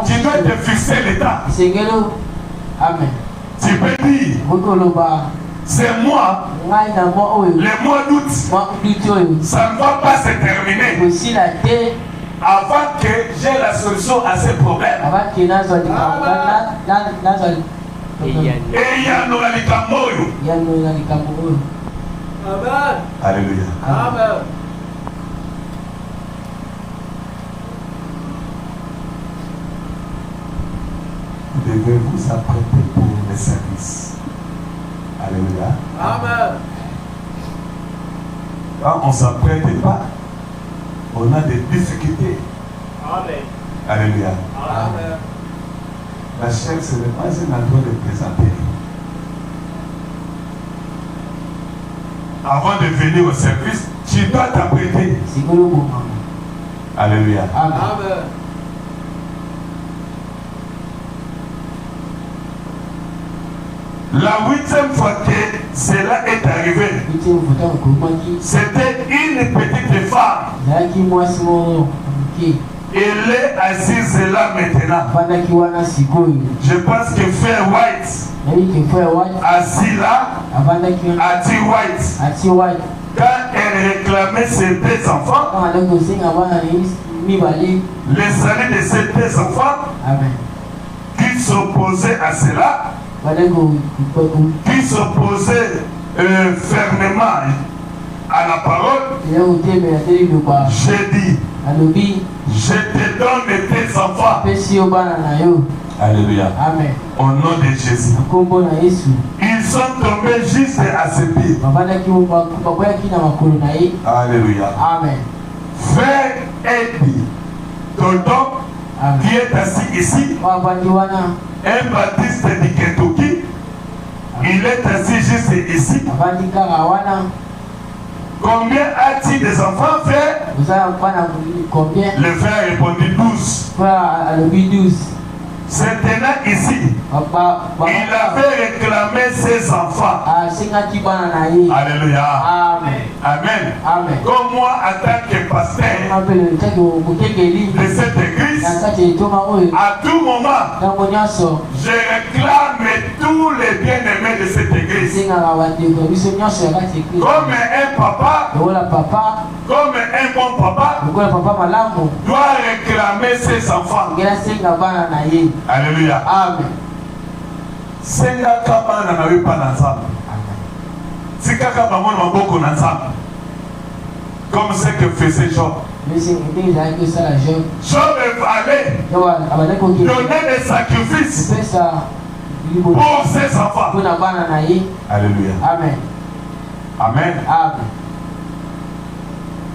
Tu dois te fixer l'état. Amen. Tu peux dire, c'est moi, le mois d'août, ça ne va pas se terminer avant que j'ai la solution à ces problèmes. Et il y a Amen. Alléluia. Amen. Vous devez vous apprêter pour le service. Alléluia. Amen. Quand on ne s'apprête pas, on a des difficultés. Amen. Alléluia. Amen. La chair, ce n'est pas un endroit de présenter. Avant de venir au service, tu dois t'apprêter. Alléluia. Amen. La 8e fois que cela est arrivé, c'était une petite femme. Elle est assise là maintenant. Je pense que Frère White, assis là, a dit White. Quand elle réclamait ses deux enfants, les salut de ces deux enfants, qui s'opposaient à cela, qui s'opposait fermement à la parole, j'ai dit, je te donne tes enfants. Alléluia. Amen. Au nom de Jésus. Ils sont tombés juste à ses pieds. Alléluia. Amen. Frère Eddie Toto, qui est assis ici, un baptiste du Kentucky, il est assis juste ici. Combien a-t-il des enfants, frère? Le frère répondit 12. Maintenant ici, il avait réclamé ses enfants. Alléluia. Amen. Amen. Amen. Comme moi, en tant que pasteur de cette église, à tout moment, je réclame tous les bien-aimés de cette église. Comme un papa, comme un bon papa, doit réclamer ses enfants. Alléluia. Amen. Senga kabana na wipa na nzambe. Sika kabamona maboko na nzambe. Comme ce que faisait Job. Job allait donner des sacrifices pour ses enfants. Alléluia. Amen. Amen. Amen.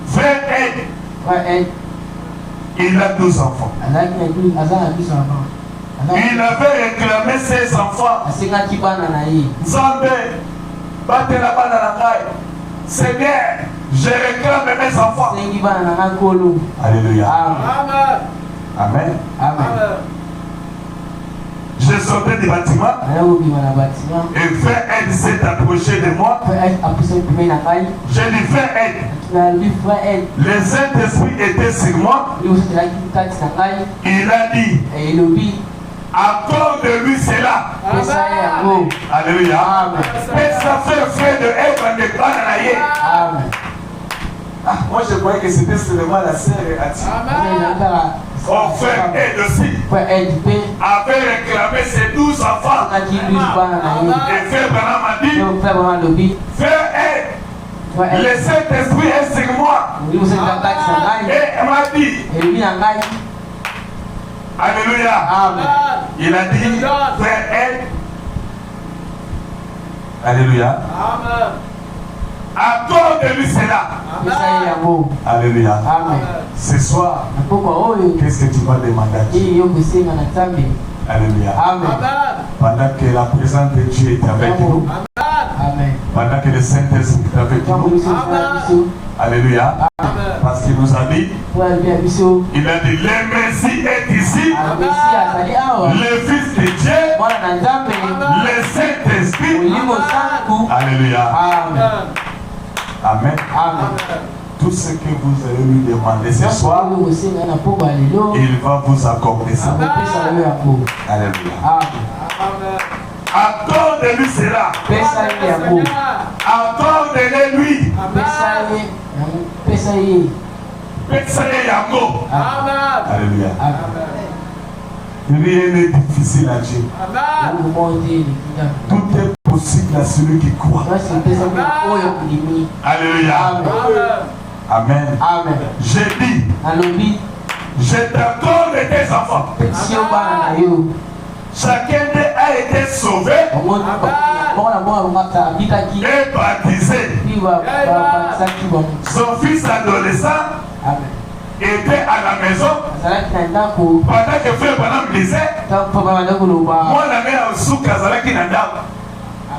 Frère Ed, il a 12 enfants. Il avait réclamé ses enfants. Nzambe, batela bana na ngai. Seigneur, je réclame mes enfants. Alléluia. Amen. Amen. Amen. Je sortais du bâtiment et Frère Ed s'est approché de moi. Je lui fais Ed. Le Saint-Esprit était sur moi. Il a dit, accorde de lui cela. Alléluia. Mais ça fait frère de Ed en dépananaye. Moi je croyais que c'était seulement la sœur et Ati. Mon frère Ed aussi avait réclamé ses 12 enfants. Et frère Branham a dit, frère Ed, le Saint-Esprit est sur moi. Et il m'a dit, alléluia. Il a dit, frère Ed, alléluia. Accorde-lui cela. Alléluia. Ce soir, qu'est-ce que tu vas demander à Dieu? Alléluia. Pendant que la présence de Dieu est avec nous, pendant que le Saint-Esprit est avec nous, alléluia. Parce qu'il nous a dit, il a dit, le Messie est ici, le Fils de Dieu, le Saint-Esprit. Alléluia. Amen. Amen. Tout ce que vous allez lui demander ce soir, il va vous accorder ça. Alléluia. Accordez-lui cela. Accordez-lui. Alléluia. Rien n'est difficile à Dieu. Tout est possible à celui qui croit. Alléluia. Amen. Amen. J'ai dit, je t'accorde tes enfants. Chacun d'eux a été sauvé et baptisé. Son fils adolescent était à la maison pendant que frère Branham disait, moi la mère au souk Kazalaki Nanda.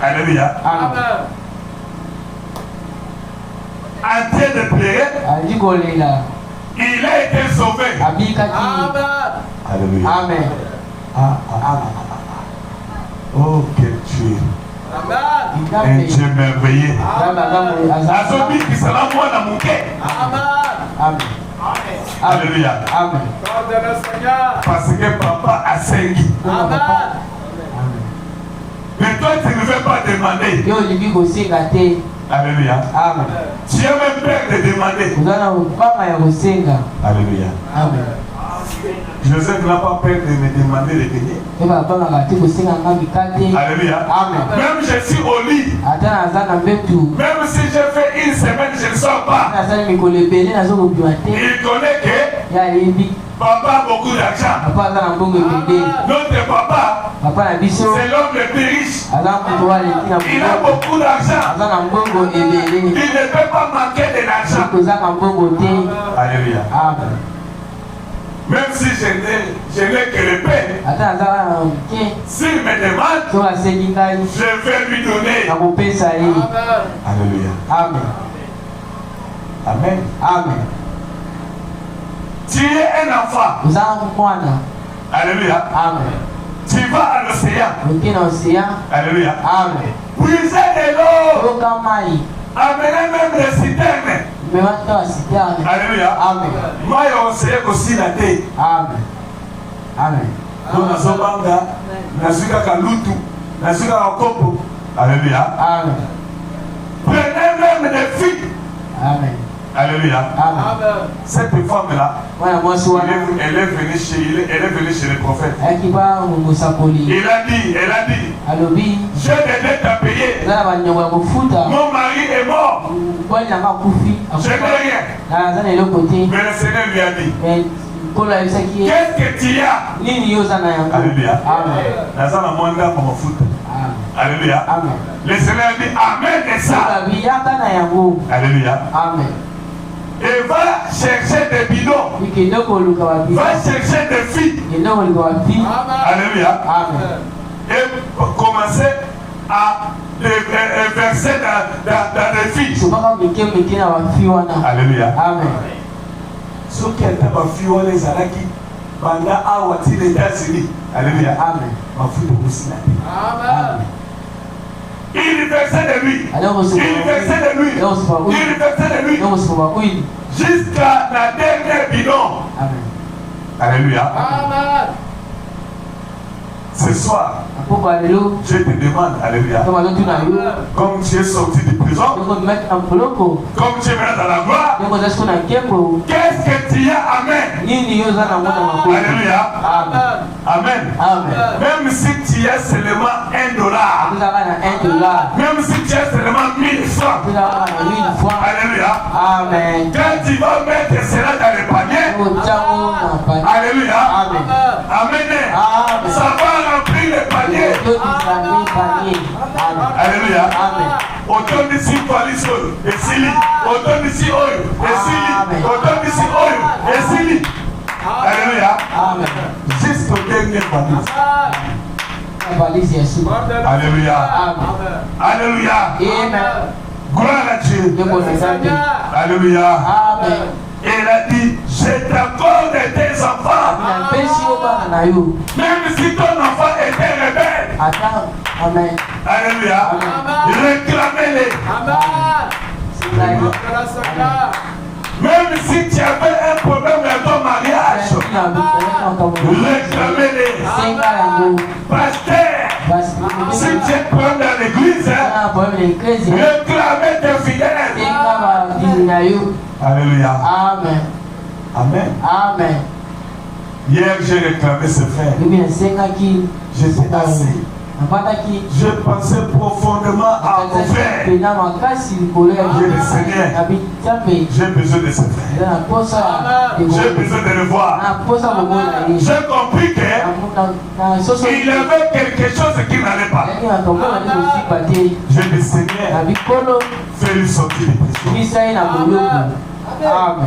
Alléluia. En train de prier, il a été sauvé. Alléluia. Amen. Oh, quel Dieu. Un Dieu merveilleux. Azobi qui sera moi dans mon cœur. Alléluia. Amen. Parce que papa a servi. Mais toi, tu ne veux pas demander. Alléluia. Amen. Tu es même père de demander. Alléluia. Amen. Joseph n'a pas peur de me demander de venir. Alléluia. Amen. Même je suis au lit. Même si je fais une semaine, je ne sors pas. Il connaît que papa a beaucoup d'argent. Notre papa, c'est l'homme le plus riche. Il a beaucoup d'argent. Il ne peut pas manquer de l'argent. Alléluia. Amen. Même si je n'ai que le pain, s'il me demande, je vais lui donner. Alléluia. Amen. Amen. Amen. Tu es un enfant. Alléluia. Amen. Tu vas à l'océan. Alléluia. Amen. Puisez de l'eau. Amenez même les citernes. Alléluia. Amen. Moi, on sait aussi la tête. Amen. Amen. Nous sommes Alléluia. Amen. Prenez même des filles. Amen. Alléluia. Amen. Cette femme-là, elle est venue chez le prophète. Elle a dit, j'ai des dettes à payer. Mon mari est mort. Je n'ai rien. Mais le Seigneur lui a dit, qu'est-ce que tu as? Alléluia. Alléluia. Amen. Le Seigneur dit, amène ça. Alléluia. Amen. Et va chercher des bidons. Va chercher des filles. Alléluia. Amen. Et commencer à verser dans les filles. Alléluia. Amen. Ce qui est ma fille, on les a acquis. Pendant les États-Unis. Alléluia. Amen. Ma fille de Moussina. Amen. Il versait de lui. Il versait de lui. Il versait de lui. Jusqu'à la dernière bidon. Amen. Alléluia. Amen. Ce soir, je te demande, alléluia, comme tu es sorti de prison, comme tu es maintenant dans la gloire, qu'est-ce que tu as? Amen. Alléluia. Amen. Amen. Même si tu as seulement $1, même si tu as seulement 1000 francs, alléluia. Amen. Quand tu vas mettre cela dans le panier, alléluia. Amen. Amen. Ça va remplir le panier. Alléluia. Amen. Autant d'ici coalition et Sili. Autant d'ici oil et Sili. Autant d'ici oil et Sili. Alléluia. Amen. Jusqu'au dernier valise. Alléluia. Amen. Alléluia. Amen. Gloire à Dieu. Alléluia. Amen. Il a dit, je t'accorde tes enfants. Même si ton enfant était rebelle. Amen. Alléluia. Réclamez-les. Amen. Même si tu avais un problème dans ton mariage, réclamez-les. Pasteur, si tu es problème dans l'église, réclamez tes fidèles. Alléluia. Amen. Amen. Amen. Hier, j'ai réclamé ce frère. J'étais assis. Je pensais profondément à mon frère. Je le Seigneur. J'ai besoin de ce frère. J'ai besoin de le voir. J'ai compris qu'il avait quelque chose qui n'allait pas. Je le Seigneur. Fais-lui sortir de prison.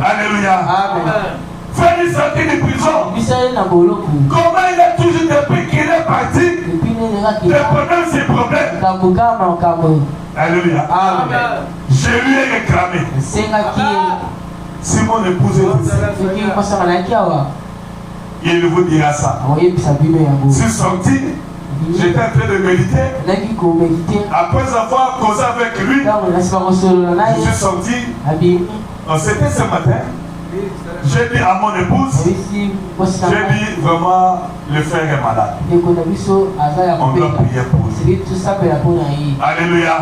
Alléluia. Fais-lui sortir de prison. Comment il a toujours depuis qu'il est parti? Le problème, c'est le problème. Alléluia. Je lui ai réclamé. Si mon épouse est ici, il vous dira ça. Je suis sorti. J'étais en train de méditer. Après avoir causé avec lui, je suis sorti. C'était ce matin. J'ai dit à mon épouse, j'ai dit vraiment, le frère est malade. On doit prier pour lui. Alléluia.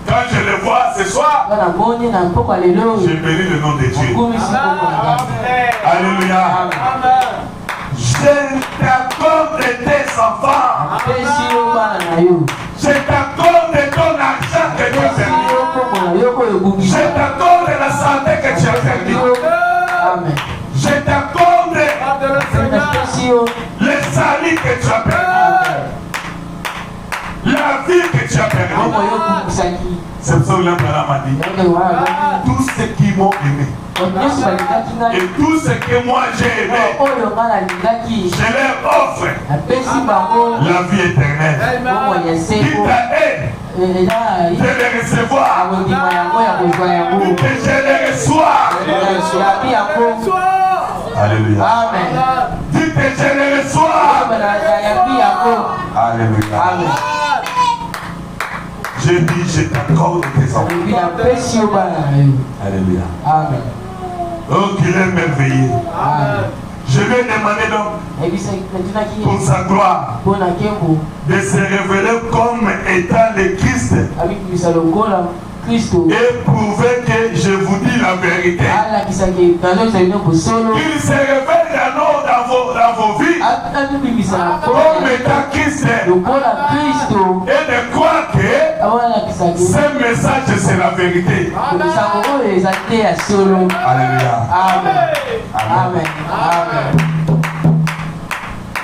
Quand je le vois ce soir, je bénis le nom de Dieu. Alléluia. Je t'accorde tes enfants. Je t'accorde ton argent que tu as perdu. Je t'accorde la santé que tu as perdu. Je t'accorde le salut que tu as perdu. La vie que tu as perdue. C'est pour ça que l'Empereur m'a dit, tous ceux qui m'ont aimé et tous ceux que moi j'ai aimé, je leur offre la vie éternelle. Qui t'a aidé de les recevoir, que je les reçois. Alléluia. Dites que je les reçois. Alléluia. Je dis, je t'accorde tes enfants. Alléluia. Oh, qu'il est merveilleux. Je vais demander donc pour sa gloire de se révéler comme étant le Christ et prouver que je vous dis la vérité. Il se révèle dans vos vies comme étant Christ et de croire que ce message c'est la vérité. Alléluia. Amen.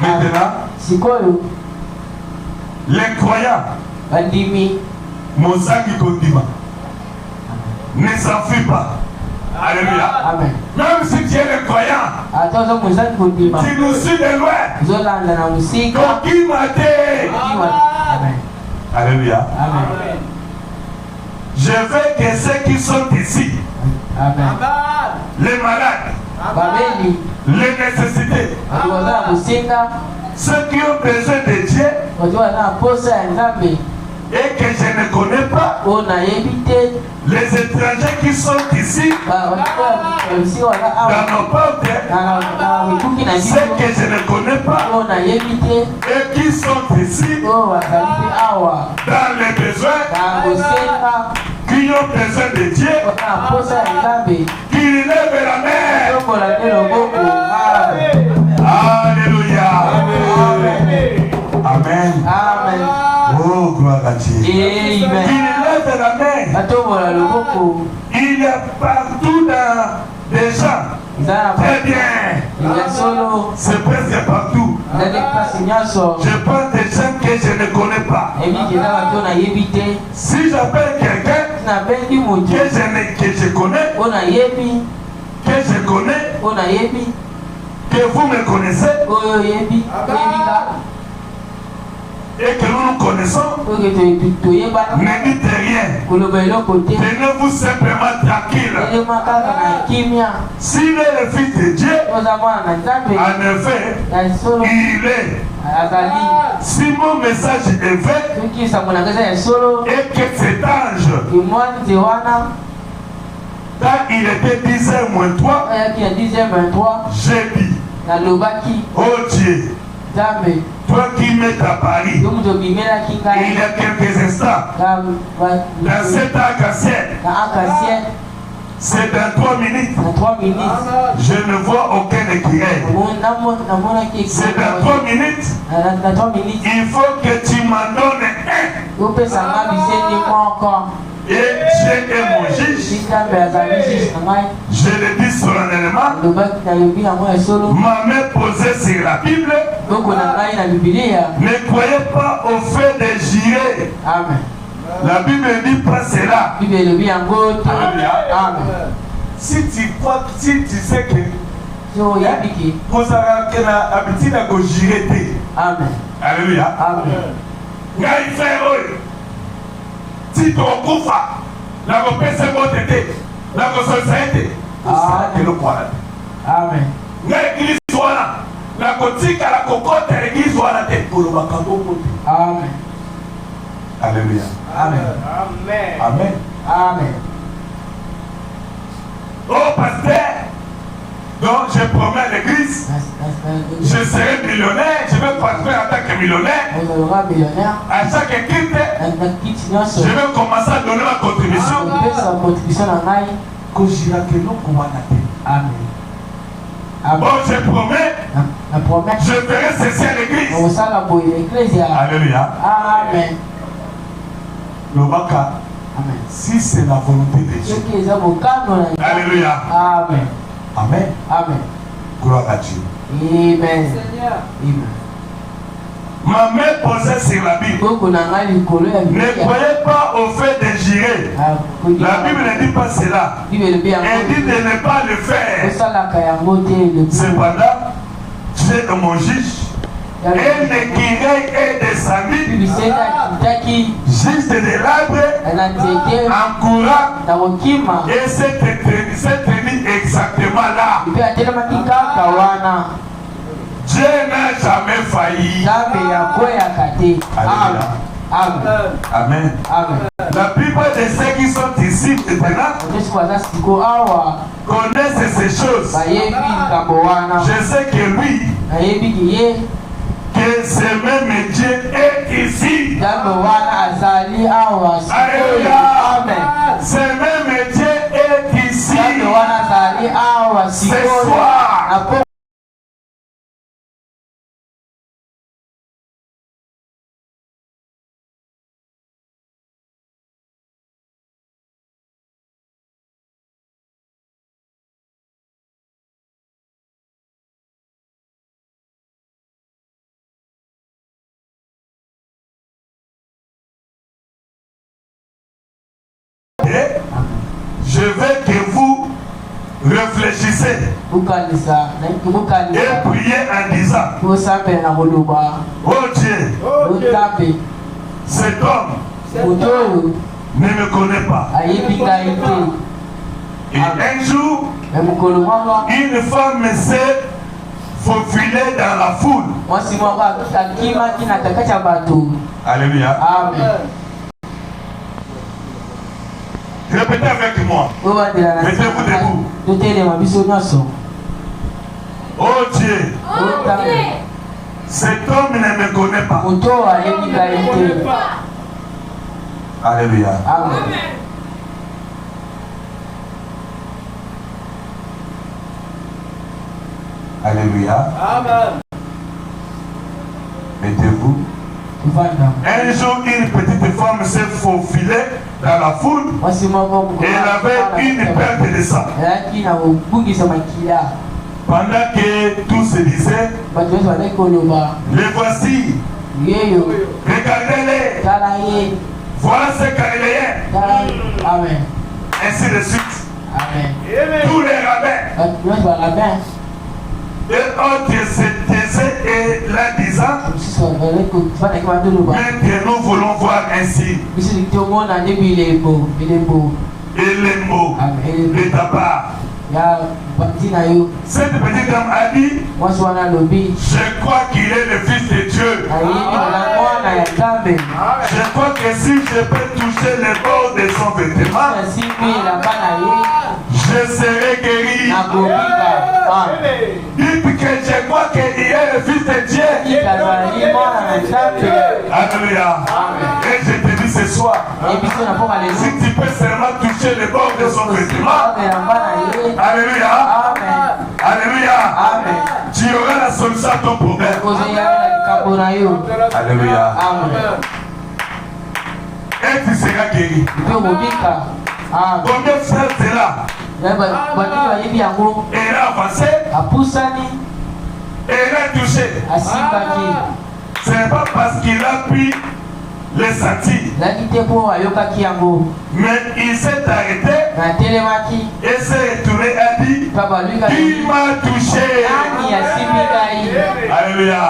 Maintenant, les croyants, Mozaki Kondima, ne s'enfuit pas. Alléluia. Même si tu es le croyant, tu nous suis de loin. Alléluia. Je veux que ceux qui sont ici, les malades, les nécessités, ceux qui ont besoin de Dieu et que je ne connais pas, les étrangers qui sont ici dans nos portes, ceux que je ne connais pas et qui sont ici dans les besoins, qui ont besoin de Dieu, qui lèvent la main. Alléluia. Amen. Oh, gloire à Dieu. Il lève la main. Il y a partout dans des gens. Très bien. C'est presque partout. Je prends des gens que je ne connais pas. Si j'appelle quelqu'un que je connais, que vous me connaissez, et que nous nous connaissons, ne dites rien. Tenez-vous simplement tranquille. S'il est le Fils de Dieu, en effet, il est. Si mon message est vrai, et que cet ange Quand il était 10h moins 3, j'ai dit, oh Dieu, toi qui m'es à Paris, il y a quelques instants, dans cet arc-en-ciel, c'est dans 3 minutes. Je ne vois aucun écureuil. C'est dans 3 minutes. Il faut que tu m'en donnes un. Et Dieu est mon juge. Je le dis solennellement. Ma main posée sur la Bible. Ne croyez pas au fait de jurer. Amen. La Bible ne dit pas cela. Amen. Si tu crois, si tu sais que vous avez l'habitude de jurer. Amen. Alléluia. Amen. Si tu recouvres, la repèse est bonne été, la société, c'est le croire. Amen. L'église soit là, la cotique à la cocotte, l'église soit là, pour le macabo. Amen. Alléluia. Amen. Amen. Amen. Amen. Oh pasteur, donc je promets à l'église, je serai millionnaire, je vais prospérer en tant que millionnaire. À chaque équipe, je vais commencer à donner ma contribution. Amen. Bon, je promets, je ferai ceci à l'église. Alléluia. Amen. Le Baka, si c'est la volonté de Dieu. Alléluia. Amen. Amen. Amen. Gloire à Dieu. Amen. Amen. Ma main posée sur la Bible. Ne croyez pas au fait de jurer. La Bible ne dit pas cela. Elle dit de ne pas le faire. Cependant, Dieu est mon juge. Un écureuil est descendu juste de l'arbre en courant et s'est tenu exactement là. Dieu n'a jamais failli. Alléluia. Amen. Amen. La plupart de ceux qui sont ici maintenant connaissent ces choses. Je sais que lui, que ce même Dieu est ici. Alléluia. Ce même Dieu est ici. Ce soir. Je veux que vous réfléchissez et priez en disant, oh Dieu, cet homme ne me connaît pas. Et un jour, une femme s'est faufilée dans la foule. Alléluia. Amen. Répétez avec moi. Mettez-vous debout. Oh Dieu, cet homme ne me connaît pas. Alléluia. Amen. Alléluia. Amen. Mettez-vous. Un jour, une petite femme s'est faufilée dans la foule et elle avait une perte de sang. Pendant que tout se disait, les voici, regardez-les, voilà ce Galiléens. Amen. Ainsi de suite. Amen. Tous les rabbins et autres se taisaient et la disant, mais que nous voulons voir ainsi. Et les mots de ta part. Cette petite dame a dit, je crois qu'il est le Fils de Dieu. Je crois que si je peux toucher les bords de son vêtement, Je serai guéri. Dites que je crois qu'il est le Fils de Dieu. Alléluia. Et je te dis ce soir, si tu peux seulement toucher le bord de son vêtement, alléluia, alléluia, tu auras la solution à ton problème. Alléluia. Et tu seras guéri. Combien de frères c'est là? Elle a avancé. Elle a touché. Ce n'est pas parce qu'il a pu les sentir. Mais il s'est arrêté et s'est retourné et a dit, qui m'a touché? Alléluia.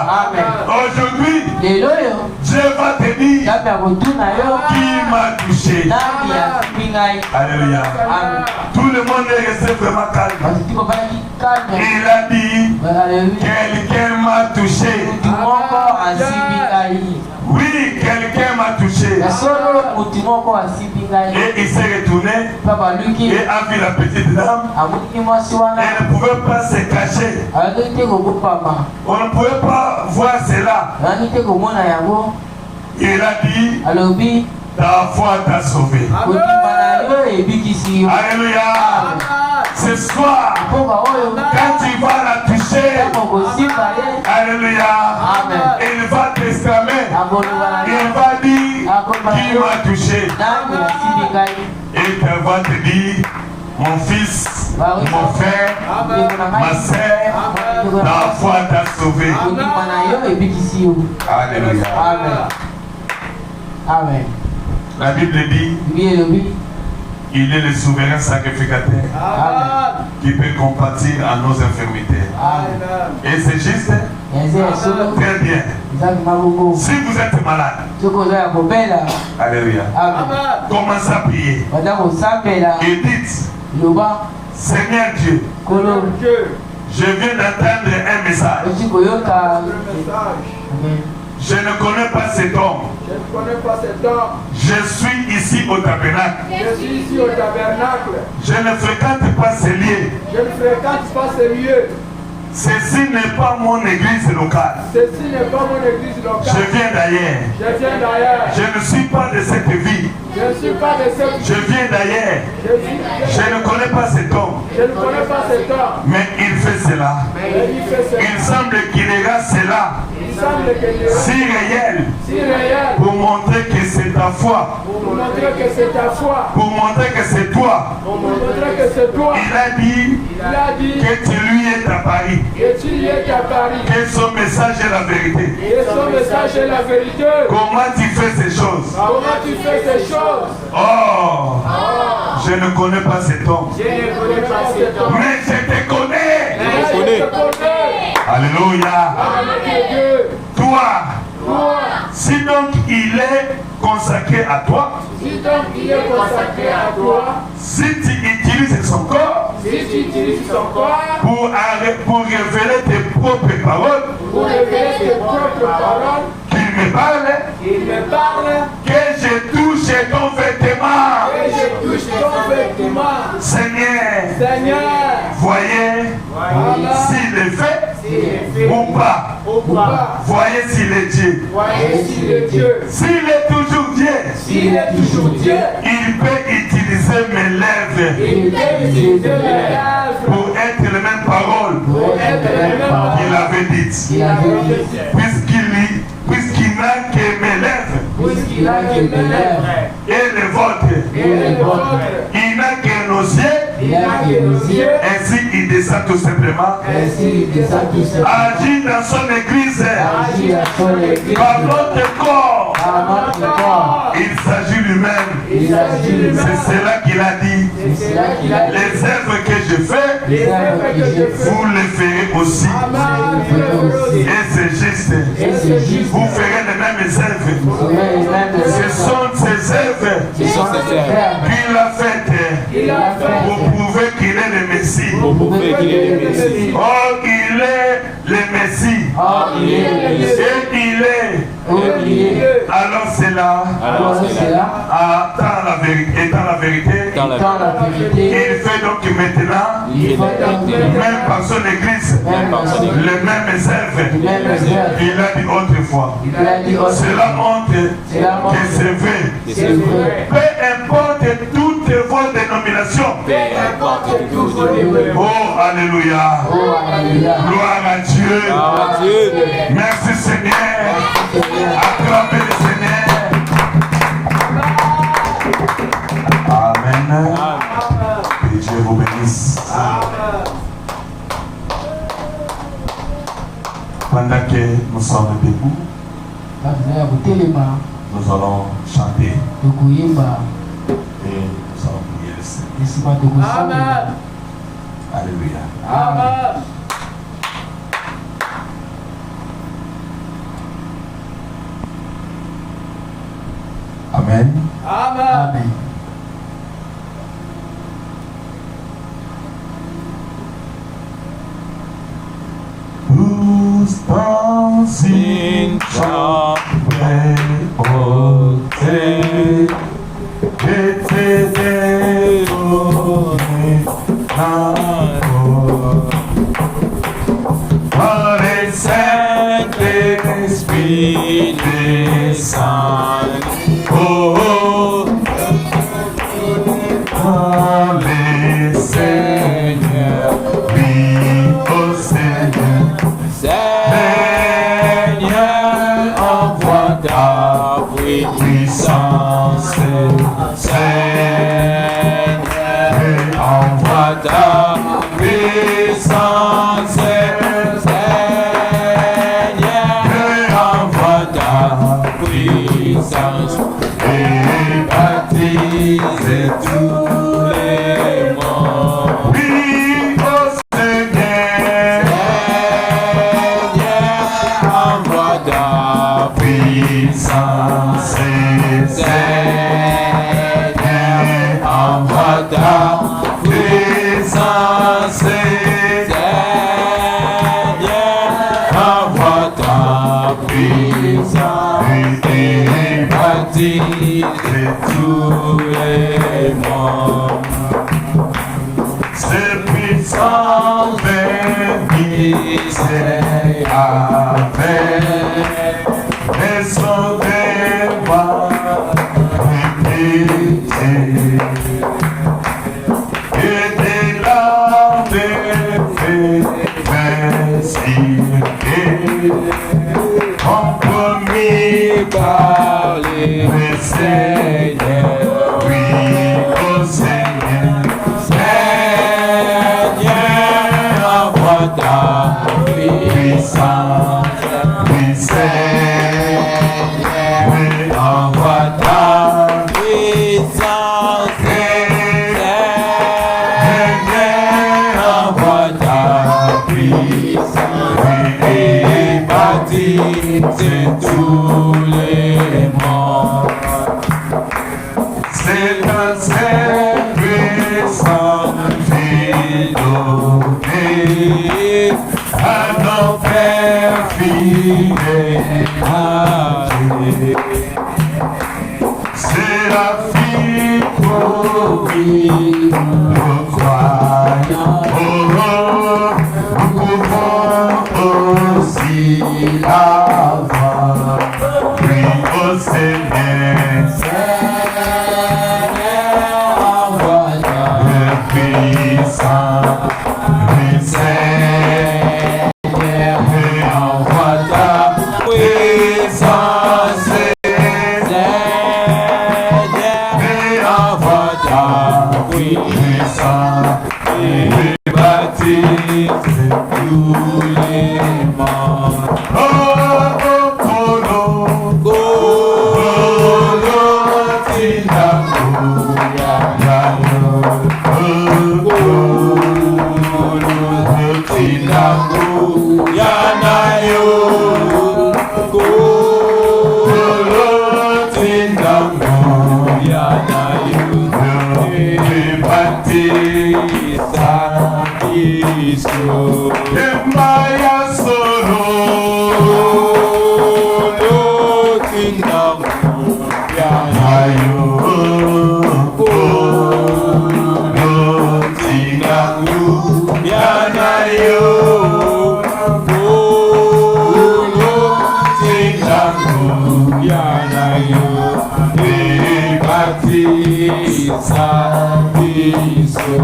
Aujourd'hui, Dieu va te dire, qui m'a touché? Alléluia. Tout le monde est resté vraiment calme. Il a dit, quelqu'un m'a touché. Oui, quelqu'un m'a touché. Et il s'est retourné et a vu la petite dame. Elle ne pouvait pas se cacher. On ne pouvait pas voir cela. Il a dit, ta foi t'a sauvé. Alléluia. Ce soir, quand tu vas la toucher, alléluia, il va t'exclamer. Il va dire, qui m'a touché? Et il va te dire, mon fils, mon frère, ma soeur, ta foi t'a sauvé. Alléluia. Amen. La Bible dit, il est le souverain sacrificateur qui peut compatir à nos infirmités. Et c'est juste, très bien. Si vous êtes malade, alléluia, commencez à prier. Et dites, Seigneur Dieu, je viens d'entendre un message. Je ne connais pas cet homme. Je suis ici au tabernacle. Je ne fréquente pas ces lieux. Ceci n'est pas mon église locale. Je viens d'ailleurs. Je ne suis pas de cette vie. Je viens d'ailleurs. Je ne connais pas cet homme. Mais il fait cela. Il semble qu'il ira cela. Si réel. Pour montrer que c'est ta foi. Pour montrer que c'est toi. Il a dit que tu lui es apparu. Que son message est la vérité. Comment tu fais ces choses? Oh, je ne connais pas cet homme. Mais je te connais. Alléluia. Toi, si donc il est consacré à toi, si tu utilises son corps pour révéler tes propres paroles, qu'il me parle, que je touche ton vêtement. Seigneur, voyez s'il est fait ou pas. Voyez s'il est Dieu. S'il est toujours Dieu, il peut utiliser mes lèvres pour être les mêmes paroles qu'il avait dites. Puisqu'il n'a que mes lèvres et les vôtres, il n'a que nos yeux, ainsi il descend tout simplement, agit dans son église, par notre corps, il s'agit lui-même, c'est cela qu'il a dit, les œuvres que je fais, vous les ferez aussi, et c'est juste, vous ferez les mêmes œuvres, ce sont ces œuvres qu'il a faites pour prouver qu'il est le Messie. Oh, il est le Messie. Et il est Alors c'est là, étant la vérité, il fait donc maintenant, même par son église, les mêmes œuvres. Il a dit autrefois. C'est la honte que c'est vrai. Peu importe toutes vos dénominations. Oh, alléluia. Gloire à Dieu. Merci Seigneur. Acclamez le Seigneur. Amen. Que Dieu vous bénisse. Pendant que nous sommes debout, nous allons chanter et nous allons prier le Seigneur. Amen. Alléluia. Amen. Amen. Amen. Tous dans une chambre haute, était dévoré par les Saint-Esprit descend. Oh, les Seigneur, oui, oh Seigneur, Seigneur, envoie ta puissance, Seigneur, envoie ta puissance, Seigneur, envoie ta puissance. Et baptise tous les morts. Oui, oh Seigneur, Seigneur, envoie ta puissance, Seigneur, envoie ta puissance, Seigneur, envoie ta puissance. Et baptise tous les morts. C'est puissant, bénissez avec et sauvez-moi, répétez. Et des larmes compromis par les Seigneur, oui, oh Seigneur, Seigneur, envoie ta puissance, oui, Seigneur, oui, envoie ta puissance, Seigneur, envoie ta puissance, oui, et baptise tous les morts. C'est un puissant fidèle à nos pères fidèles. C'est la victoire, nous croyons. Nous pouvons aussi avoir. Oui, au Seigneur, envoie le puissant, oui, Seigneur, envoie ta puissance, Seigneur, envoie ta puissance, et baptise tous les morts. Oh, Maya solo biso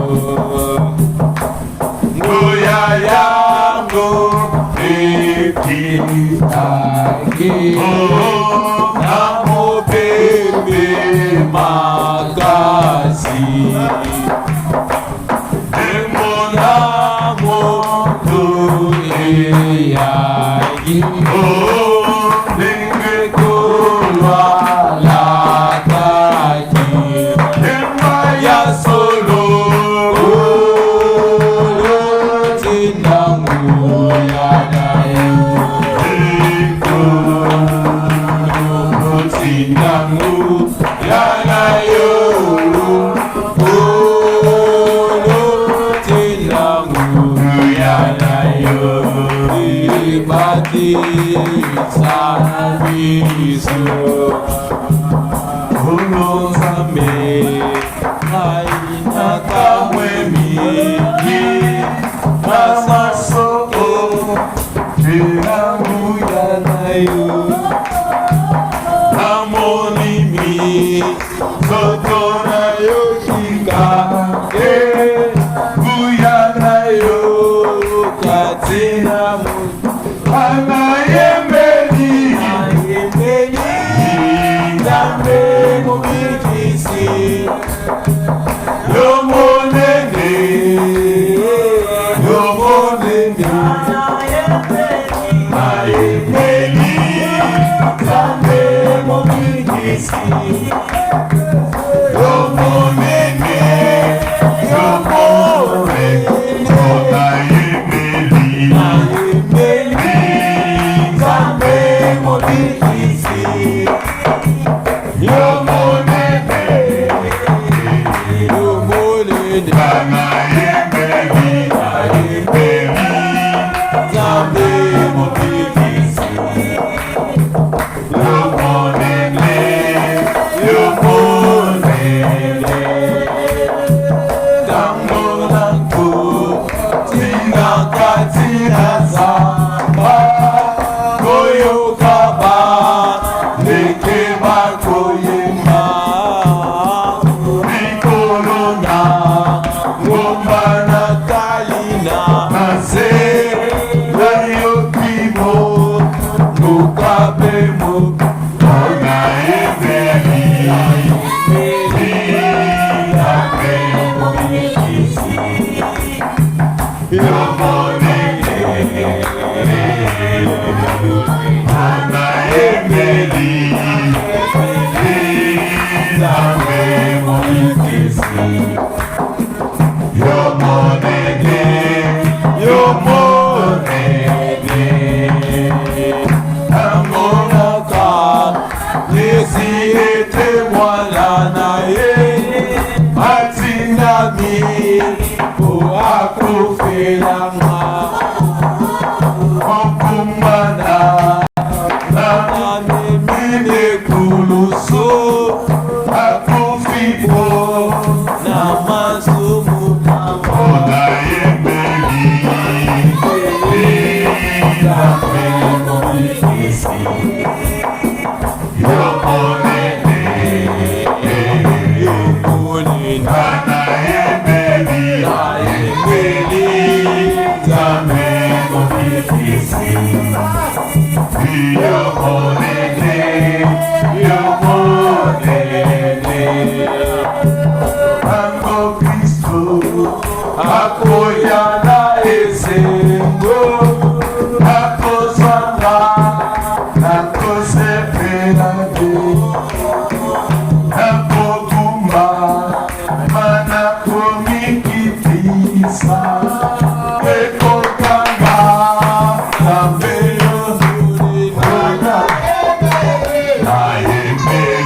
Ngoya yango ekitaki Namo pepe makasi Demona moto eyagi Nenge kulwa lakaki Emma ya solo Tinangu ya dayo Tinangu ya dayo Bati sabiso Ulong same Ay nakamwemi Namaso Pinamuya nayo Namonimi Soto nayo kikake Buya nayo Katina mu Anayemeli Dambe mubikisi Yomonene Anayemeli Dambe mubikisi Yomonene Amen.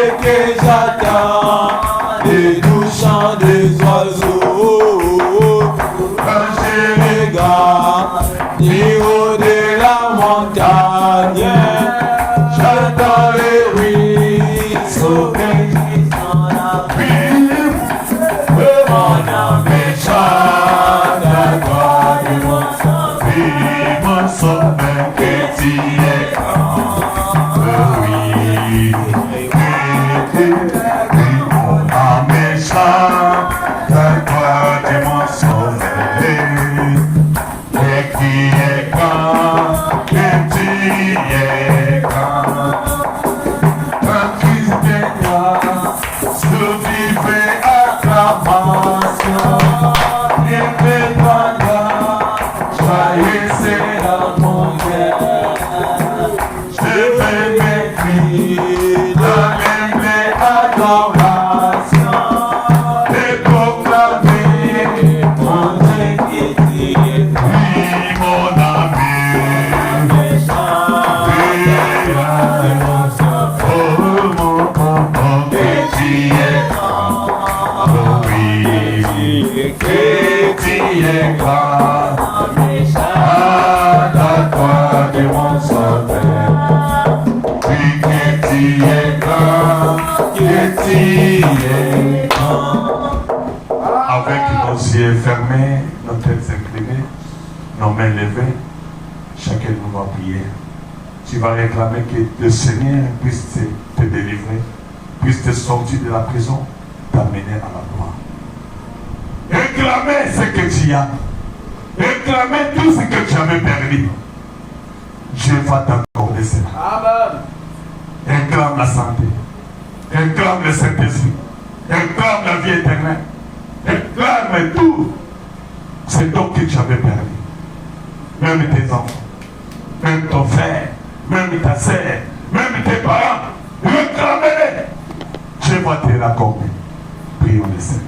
et que j'attends les doux chants des oiseaux. Quand je regarde du haut de la montagne, j'entends les ruisseaux dans la ville. Mon âme chante à toi de mon sauveur. Mon sauveur que tu es grand. Oui, mon âme chante à toi de mon sauveur. Et qui est grand, et tu es grand. Quand Christ est grand, survivez acclamation. Indépendant, joyeux c'est mon cœur. Je vais m'écrire dans l'hymne adoration et proclamer mon Dieu qui est oui, mon ami. Oh, mon petit est grand. Oh oui, que tu es grand. À toi de mon sauveur. Oui, que tu es grand, que tu es grand. Avec nos yeux fermés, nos têtes inclinées, nos mains levées, chacun de nous va prier. Tu vas réclamer que le Seigneur puisse te délivrer, puisse te sortir de la prison, t'amener à la gloire. Réclamer ce que tu as. Réclamer tout ce que tu avais perdu. Dieu va t'accorder cela. Amen. Réclame la santé. Réclame le Saint-Esprit. Réclame la vie éternelle. Réclame tout. C'est donc que tu avais perdu. Même tes enfants. Même ton frère. Même ta sœur. Même tes parents. Réclame-les. Dieu va te l'accorder. Prions le Seigneur.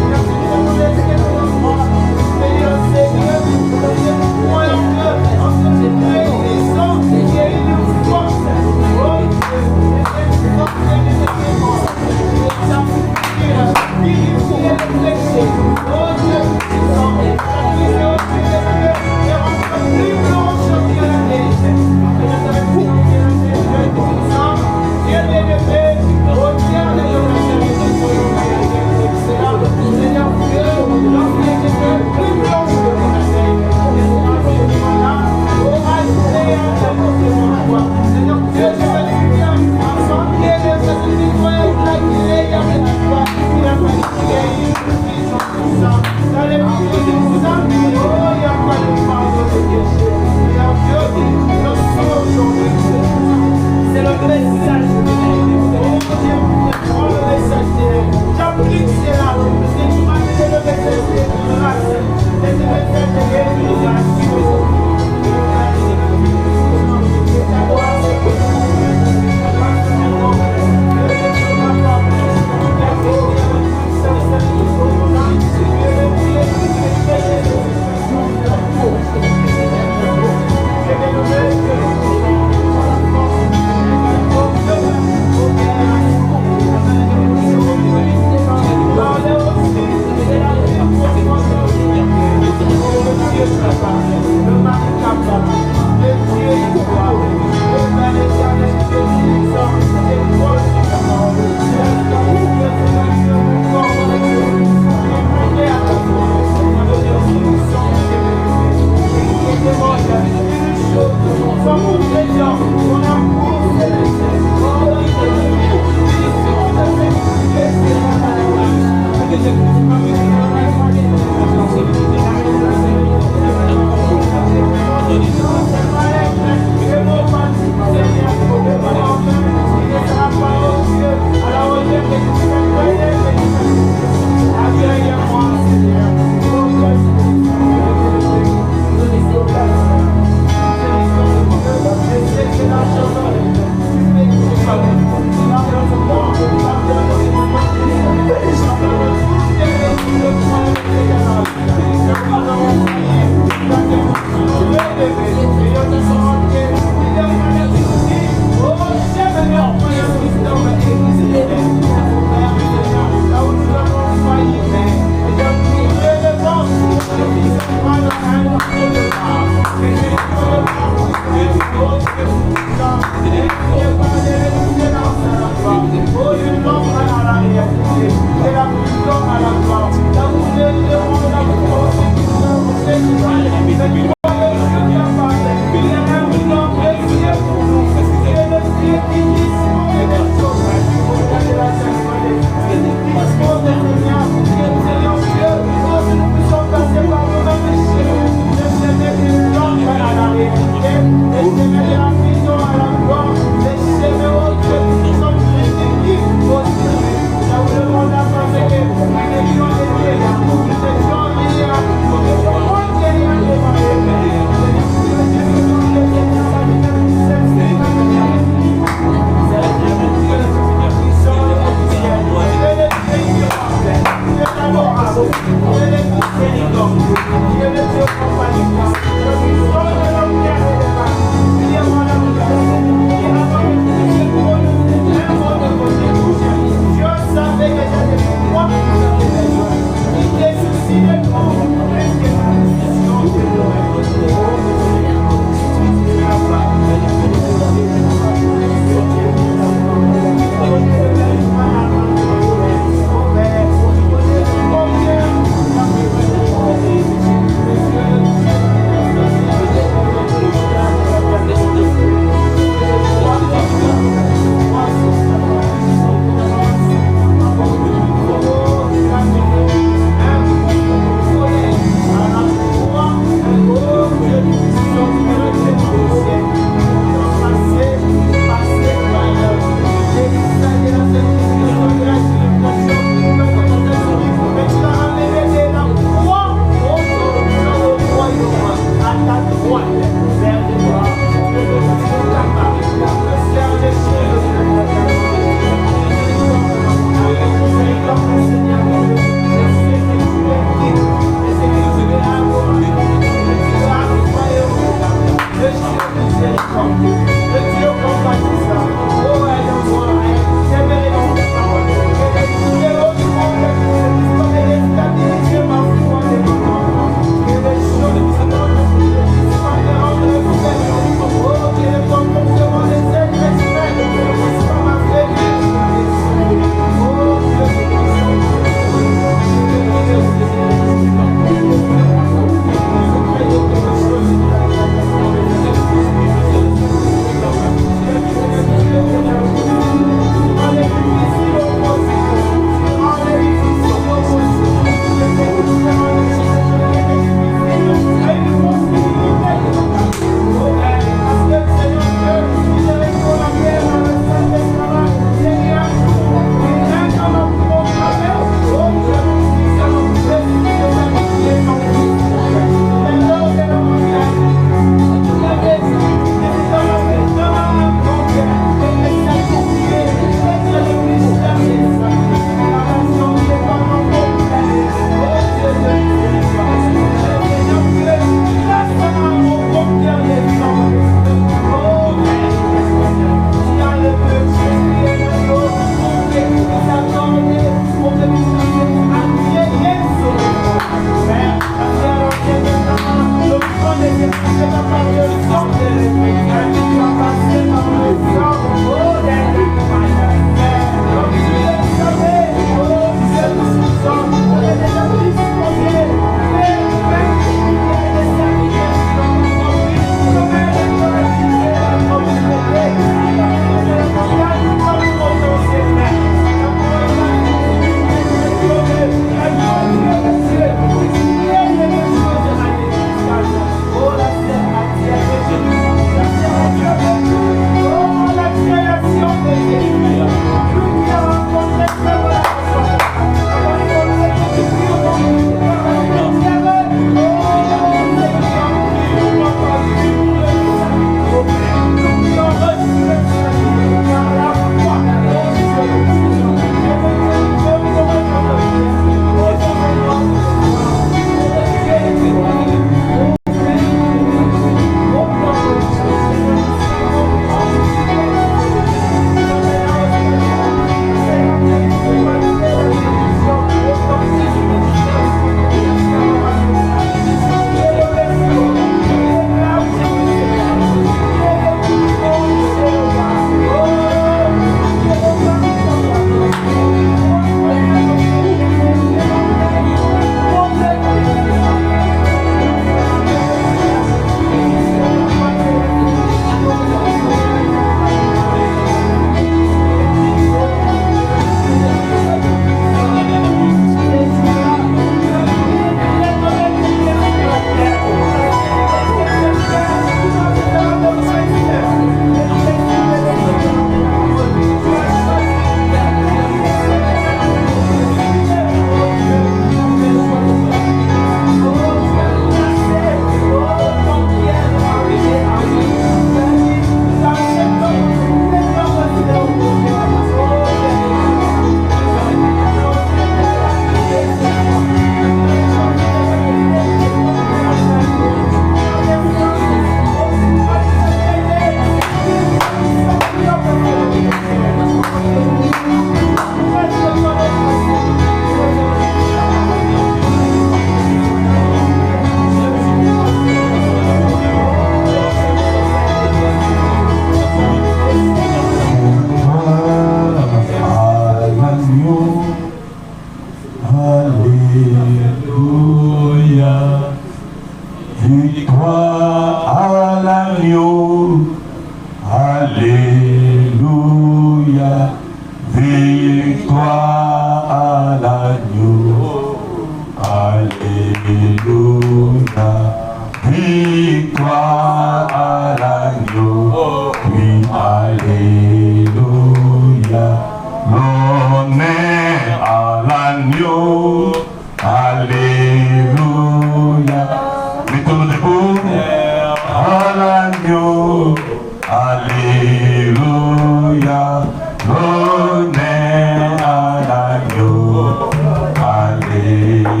L'honneur à l'agneau. Alléluia.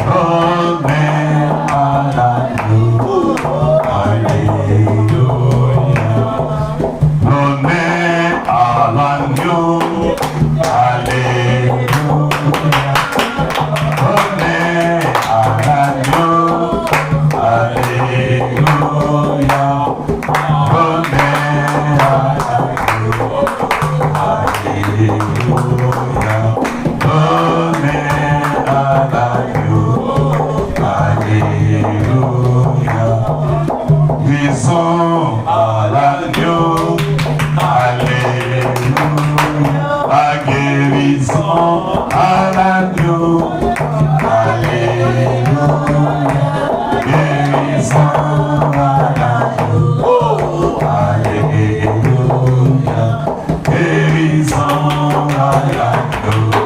L'honneur à l'agneau. Alléluia. L'honneur à l'agneau. Alléluia. L'honneur à l'agneau. Alléluia. L'honneur à l'agneau. Alléluia. L'honneur à l'agneau. Alléluia. Visons à l'agneau. Alléluia. La guérison à l'agneau. Alléluia. Guérison à l'agneau. Alléluia. Guérison à l'agneau.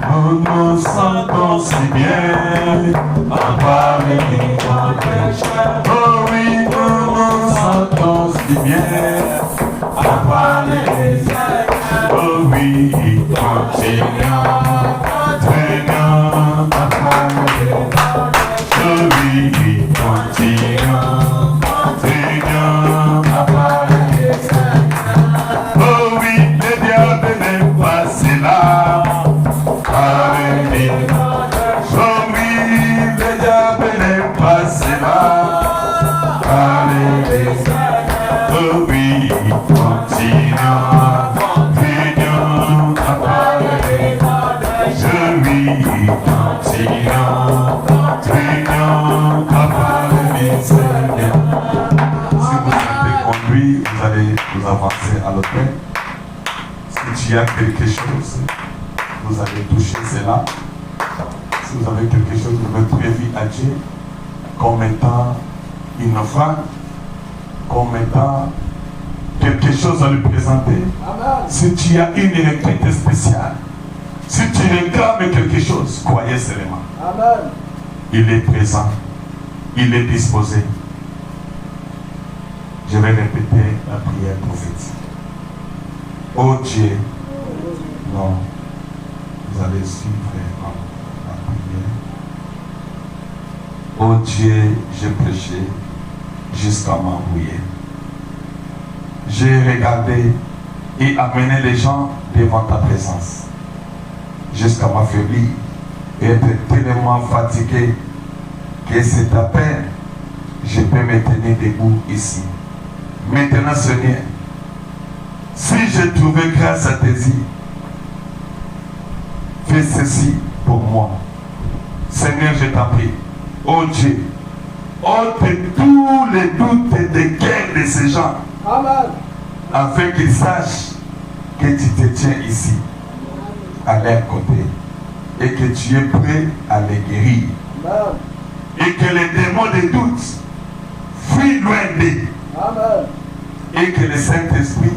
Nous nous sentons si bien à parler de ton péché. Oh oui, nous nous sentons si bien à parler de Seigneur. Oh oui, continuons, traînons à parler. Oh oui, continuons, traînons à parler. Oh oui, le diable n'est pas là. Alléluia. Oh oui, le diable n'est pas là. Alléluia. Oh oui, continuons, prions à parler. Je lui continuons, prions à parler, Seigneur. Si vous êtes conduit, vous allez vous avancer à l'autel. Si tu as quelque chose, vous allez toucher cela. Si vous avez quelque chose, vous pouvez prévenir à Dieu comme étant une offrande, comme étant quelque chose à lui présenter. Amen. Si tu as une requête spéciale, si tu réclames quelque chose, croyez seulement. Amen. Il est présent, il est disposé. Je vais répéter la prière prophétique. Oh Dieu, non. Vous allez suivre la prière. Oh Dieu, j'ai prêché jusqu'à m'embrouiller. J'ai regardé et amené les gens devant ta présence jusqu'à m'affaiblir et être tellement fatigué que c'est à peine je peux me tenir debout ici. Maintenant, Seigneur, si j'ai trouvé grâce à tes yeux, fais ceci pour moi. Seigneur, je t'en prie. Oh Dieu, ôte tous les doutes et les guerres de ces gens. Amen. Afin qu'ils sachent que tu te tiens ici, à leur côté, et que tu es prêt à les guérir. Amen. Et que les démons de doute fuient loin d'eux. Amen. Et que le Saint-Esprit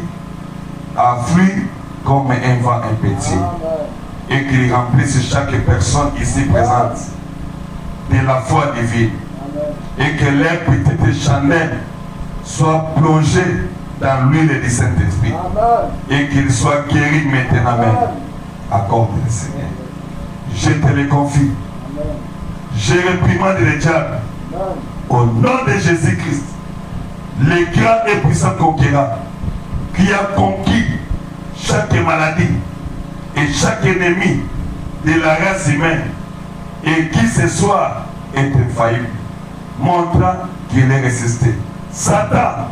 a fui comme un vent impétueux. Amen. Et qu'il remplisse chaque personne ici présente de la foi divine. Amen. Et que leur petite chandelle soit plongée dans l'huile du Saint-Esprit. Amen. Et qu'il soit guéri maintenant même. Accorde-le, Seigneur. Je te le confie. Amen. Je réprimande le diable. Amen. Au nom de Jésus-Christ, le grand et puissant conquérant qui a conquis chaque maladie et chaque ennemi de la race humaine et qui ce soir est infaillible, montrant qu'il est résisté. Satan,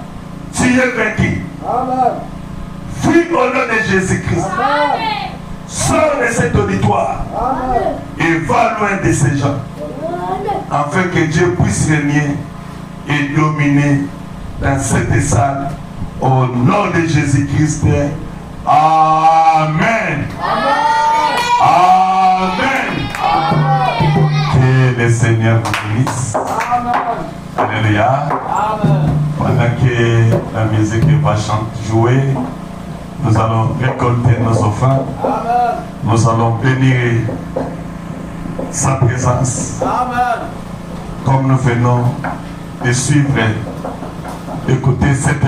tu es vaincu. Amen. Fuis au nom de Jésus-Christ. Amen. Sors de cet auditoire Amen. et va loin de ces gens, afin que Dieu puisse régner et dominer dans cette salle au nom de Jésus-Christ. Amen. Amen. Que le Seigneur vous bénisse. Alléluia. Amen. Pendant que la musique va jouer, nous allons récolter nos offrandes. Amen. Nous allons bénir sa présence. Amen. Comme nous venons de suivre, d'écouter cette